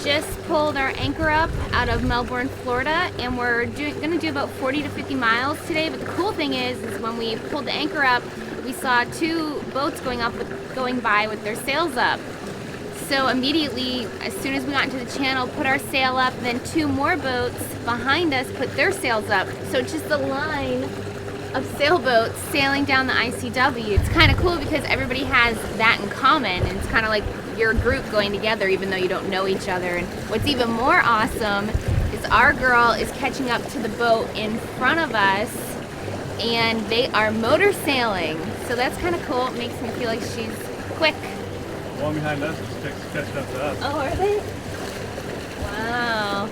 just pulled our anchor up out of Melbourne, Florida, and we're gonna do about 40 to 50 miles today. But the cool thing is when we pulled the anchor up, we saw 2 boats going by with their sails up. So immediately, as soon as we got into the channel, put our sail up, then 2 more boats behind us put their sails up. So it's just a line of sailboats sailing down the ICW. It's kind of cool because everybody has that in common, and it's kind of like your group going together even though you don't know each other. And what's even more awesome is our girl is catching up to the boat in front of us, and they are motor sailing. So that's kind of cool. It makes me feel like she's quick. The one behind us is catching up to us. Oh, are they? Wow.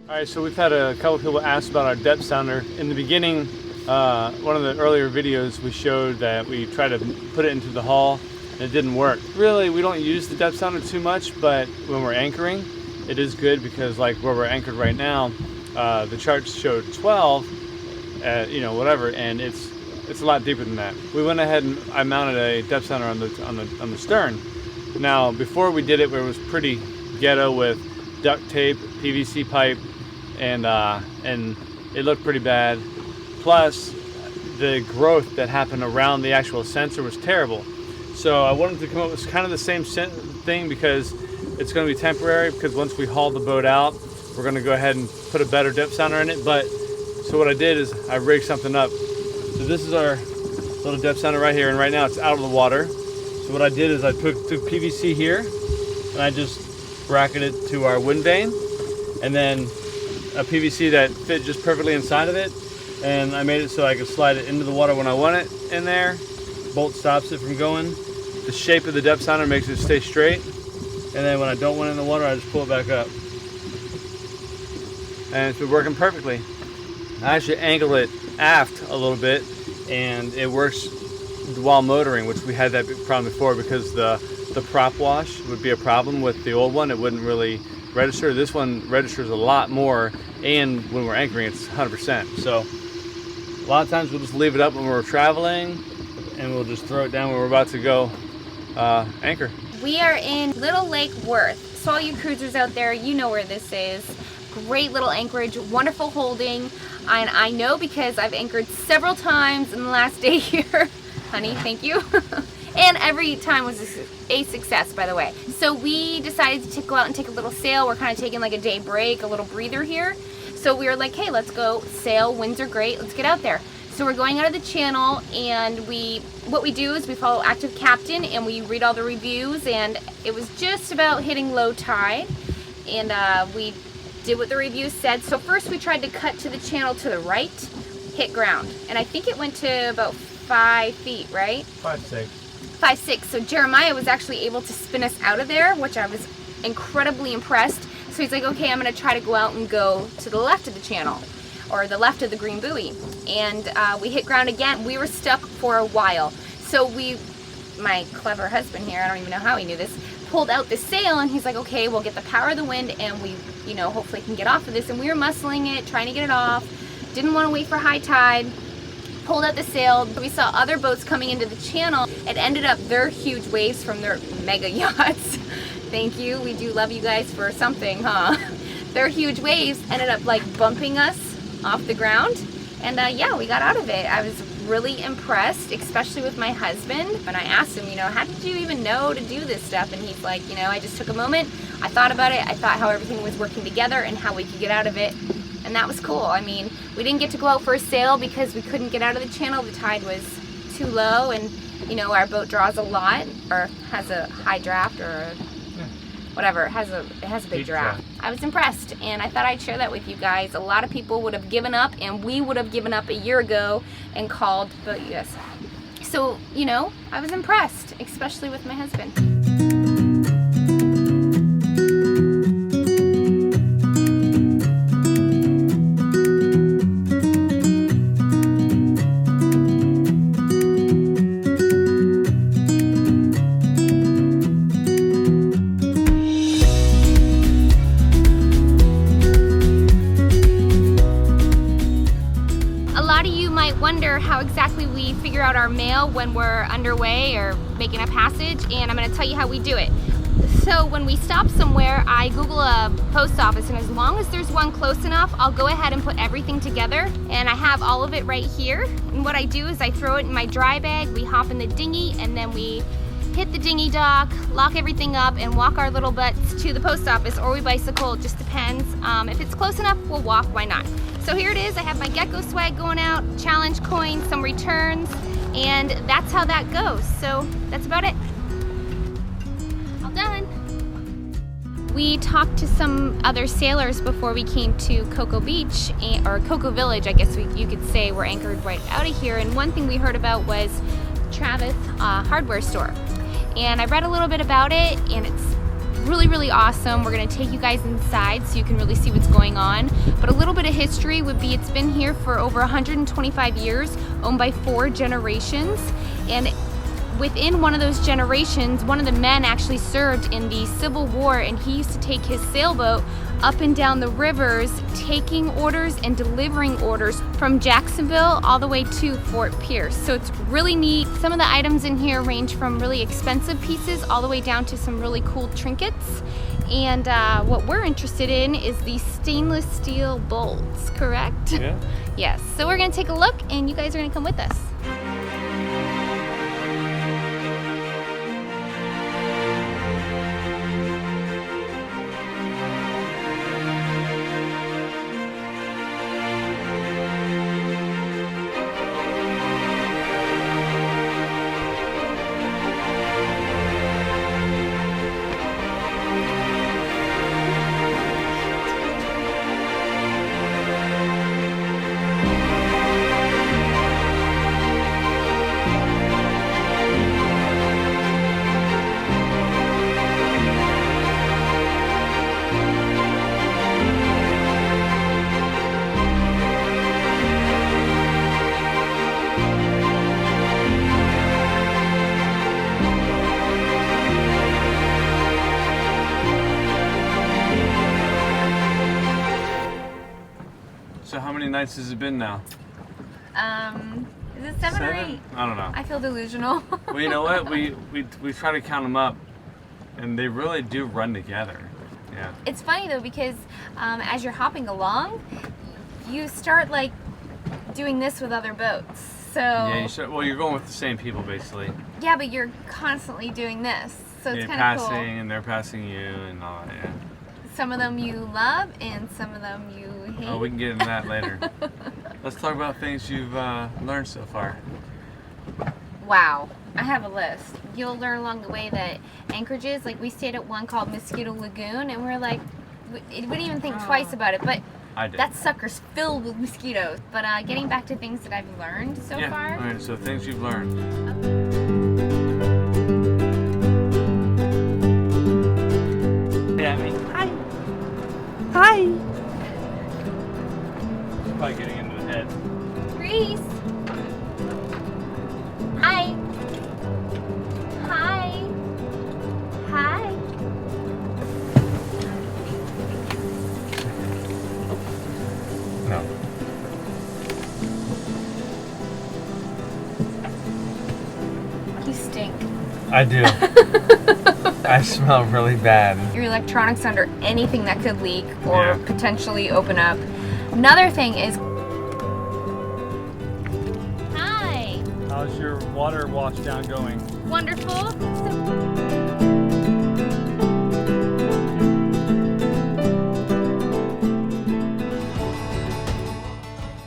All right, so we've had a couple people ask about our depth sounder. In the beginning, one of the earlier videos, we showed that we tried to put it into the hull and it didn't work. Really, we don't use the depth sounder too much, but when we're anchoring, it is good because like where we're anchored right now, the charts showed 12, you know, whatever, and it's a lot deeper than that. We went ahead and I mounted a depth sounder on the stern. Now, before we did it, it was pretty ghetto with duct tape, PVC pipe, and it looked pretty bad. Plus, the growth that happened around the actual sensor was terrible. So I wanted to come up with kind of the same thing because it's going to be temporary, because once we haul the boat out, we're going to go ahead and put a better depth sounder in it. But so what I did is I rigged something up. So this is our little depth sounder right here, and right now it's out of the water. So what I did is I took PVC here and I just bracketed it to our wind vane, and then a PVC that fit just perfectly inside of it, and I made it so I could slide it into the water when I want it in there. Bolt stops it from going. The shape of the depth sounder makes it stay straight, and then when I don't want it in the water, I just pull it back up. And it's been working perfectly. I actually angle it aft a little bit, and it works while motoring, which we had that big problem before because the prop wash would be a problem with the old one. It wouldn't really register. This one registers a lot more, and when we're anchoring, it's 100%. So a lot of times we'll just leave it up when we're traveling, and we'll just throw it down when we're about to go anchor. We are in Little Lake Worth. So all you cruisers out there, you know where this is. Great little anchorage, wonderful holding, and I know because I've anchored several times in the last day here. Honey, thank you. And every time was a success, by the way. So we decided to go out and take a little sail. We're kind of taking like a day break, a little breather here. So we were like, hey, let's go sail. Winds are great. Let's get out there. So we're going out of the channel, and what we do is we follow Active Captain, and we read all the reviews, and it was just about hitting low tide, and we did what the reviews said. So first we tried to cut to the channel to the right, hit ground, and I think it went to about 5 feet, right? 5'6". 5'6". So Jeremiah was actually able to spin us out of there, which I was incredibly impressed. So he's like, okay, I'm gonna try to go out and go to the left of the channel, or the left of the green buoy. And we hit ground again. We were stuck for a while. So my clever husband here, I don't even know how he knew this, pulled out the sail, and he's like, okay, we'll get the power of the wind, and we, you know, hopefully can get off of this. And we were muscling it, trying to get it off. Didn't want to wait for high tide. Pulled out the sail. We saw other boats coming into the channel. It ended up their huge waves from their mega yachts. Thank you. We do love you guys for something, huh? Their huge waves ended up like bumping us off the ground. And yeah, we got out of it. I was really impressed, especially with my husband. And I asked him, you know, how did you even know to do this stuff? And he's like, you know, I just took a moment. I thought about it. I thought how everything was working together and how we could get out of it. And that was cool. I mean, we didn't get to go out for a sail because we couldn't get out of the channel. The tide was too low, and you know, our boat draws a lot, or has a high draft, or whatever. It has a big draft. I was impressed, and I thought I'd share that with you guys. A lot of people would have given up, and we would have given up a year ago and called, but yes. So, you know, I was impressed, especially with my husband. Wonder how exactly we figure out our mail when we're underway or making a passage, and I'm going to tell you how we do it. So when we stop somewhere, I Google a post office, and as long as there's one close enough, I'll go ahead and put everything together. And I have all of it right here. And what I do is I throw it in my dry bag, we hop in the dinghy, and then we hit the dinghy dock, lock everything up, and walk our little butts to the post office, or we bicycle, it just depends. If it's close enough, we'll walk, why not? So here it is, I have my Gecko swag going out, challenge coins, some returns, and that's how that goes. So that's about it. All done. We talked to some other sailors before we came to Cocoa Beach, or Cocoa Village, I guess you could say. We're anchored right out of here, and one thing we heard about was Travis hardware store. And I read a little bit about it, and it's really, really awesome. We're gonna take you guys inside so you can really see what's going on. But a little bit of history would be it's been here for over 125 years, owned by 4 generations. And within one of those generations, one of the men actually served in the Civil War, and he used to take his sailboat up and down the rivers, taking orders and delivering orders from Jacksonville all the way to Fort Pierce. So it's really neat. Some of the items in here range from really expensive pieces all the way down to some really cool trinkets. And what we're interested in is the stainless steel bolts, correct? Yeah. Yes. So we're gonna take a look, and you guys are gonna come with us. So how many nights has it been now? Is it 7 or 8? I don't know. I feel delusional. Well, you know what? We try to count them up, and they really do run together. Yeah. It's funny though, because as you're hopping along, you start like doing this with other boats. So Yeah. Well, you're going with the same people basically. yeah, but you're constantly doing this, so it's You're kind of passing, cool. and they're passing you, and all that. Yeah. Some of them you love, and some of them you hate. Oh, we can get into that later. Let's talk about things you've learned so far. Wow, I have a list. You'll learn along the way that anchorages, like we stayed at one called Mosquito Lagoon, and we're like, we didn't even think twice about it, but I did. that sucker's filled with mosquitoes. But getting back to things that I've learned so far. All right, so things you've learned. Hi. Hi. Probably getting into the head. Reese. Hi. Hi. Hi. No. You stink. I do. I smell really bad. Your electronics under anything that could leak or Yeah. potentially open up. Another thing is. Hi. How's your water wash down going? Wonderful.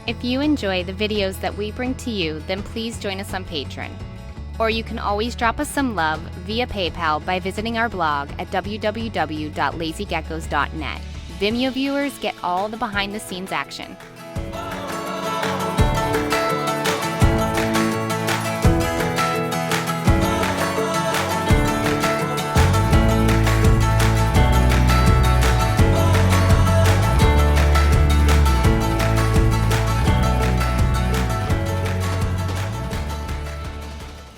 If you enjoy the videos that we bring to you, then please join us on Patreon. Or you can always drop us some love via PayPal by visiting our blog at www.lazygeckos.net. Vimeo viewers get all the behind-the-scenes action.